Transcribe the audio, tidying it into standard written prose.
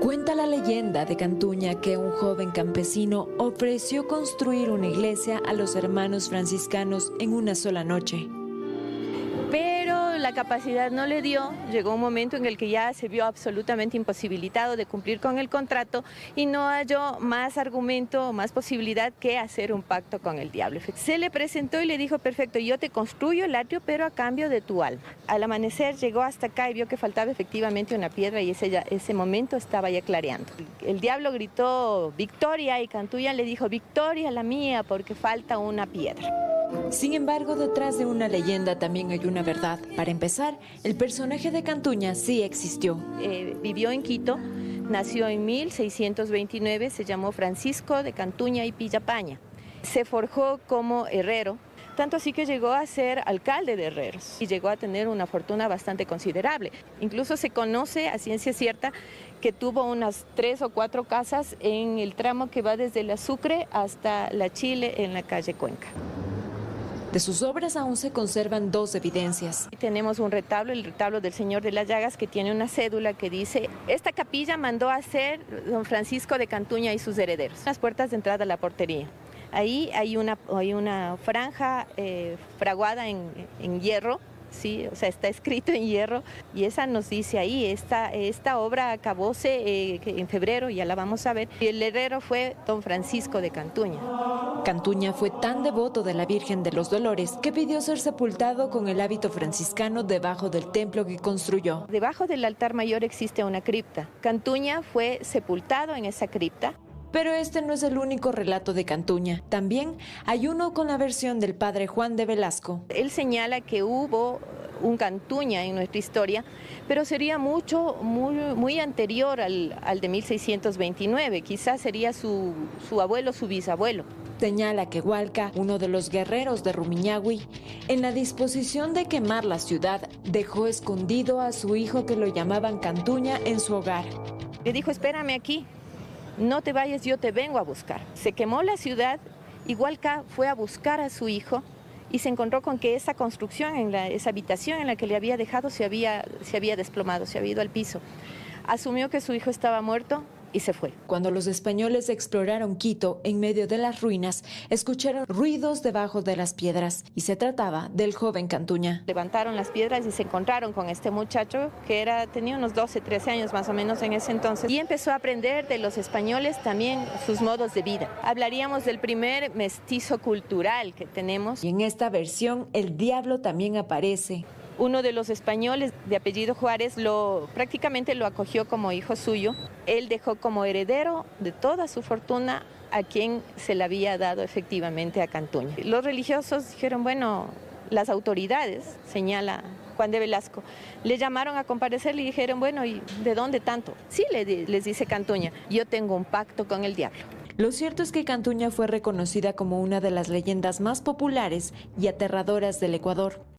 Cuenta la leyenda de Cantuña que un joven campesino ofreció construir una iglesia a los hermanos franciscanos en una sola noche. Pero la capacidad no le dio, llegó un momento en el que ya se vio absolutamente imposibilitado de cumplir con el contrato y no halló más argumento, más posibilidad que hacer un pacto con el diablo. Se le presentó y le dijo: perfecto, yo te construyo el atrio, pero a cambio de tu alma. Al amanecer llegó hasta acá y vio que faltaba efectivamente una piedra y ese momento estaba ya clareando. El diablo gritó victoria y Cantuña le dijo: victoria la mía, porque falta una piedra. Sin embargo, detrás de una leyenda también hay una verdad. Para empezar, el personaje de Cantuña sí existió. Vivió en Quito, nació en 1629, se llamó Francisco de Cantuña y Pillapaña. Se forjó como herrero, tanto así que llegó a ser alcalde de Herreros y llegó a tener una fortuna bastante considerable. Incluso se conoce a ciencia cierta que tuvo unas 3 o 4 casas en el tramo que va desde la Sucre hasta la Chile en la calle Cuenca. De sus obras aún se conservan 2 evidencias. Tenemos un retablo, el retablo del Señor de las Llagas, que tiene una cédula que dice: esta capilla mandó a hacer don Francisco de Cantuña y sus herederos. Las puertas de entrada a la portería. Ahí hay una franja fraguada en hierro. Sí, o sea, está escrito en hierro y esa nos dice ahí, esta obra acabóse en febrero, ya la vamos a ver. Y el herrero fue don Francisco de Cantuña. Cantuña fue tan devoto de la Virgen de los Dolores que pidió ser sepultado con el hábito franciscano debajo del templo que construyó. Debajo del altar mayor existe una cripta. Cantuña fue sepultado en esa cripta. Pero este no es el único relato de Cantuña. También hay uno con la versión del padre Juan de Velasco. Él señala que hubo un Cantuña en nuestra historia, pero sería muy anterior al de 1629. Quizás sería su abuelo, su bisabuelo. Señala que Hualca, uno de los guerreros de Rumiñahui, en la disposición de quemar la ciudad, dejó escondido a su hijo, que lo llamaban Cantuña, en su hogar. Le dijo: espérame aquí. No te vayas, yo te vengo a buscar. Se quemó la ciudad y Hualca fue a buscar a su hijo y se encontró con que esa construcción, esa habitación en la que le había dejado se había desplomado, se había ido al piso. Asumió que su hijo estaba muerto y se fue. Cuando los españoles exploraron Quito, en medio de las ruinas, escucharon ruidos debajo de las piedras y se trataba del joven Cantuña. Levantaron las piedras y se encontraron con este muchacho que tenía unos 12, 13 años más o menos en ese entonces y empezó a aprender de los españoles también sus modos de vida. Hablaríamos del primer mestizo cultural que tenemos. Y en esta versión el diablo también aparece. Uno de los españoles de apellido Juárez prácticamente lo acogió como hijo suyo. Él dejó como heredero de toda su fortuna a quien se le había dado efectivamente a Cantuña. Los religiosos dijeron: bueno, las autoridades, señala Juan de Velasco, le llamaron a comparecer y dijeron: bueno, ¿y de dónde tanto? Sí, les dice Cantuña: yo tengo un pacto con el diablo. Lo cierto es que Cantuña fue reconocida como una de las leyendas más populares y aterradoras del Ecuador.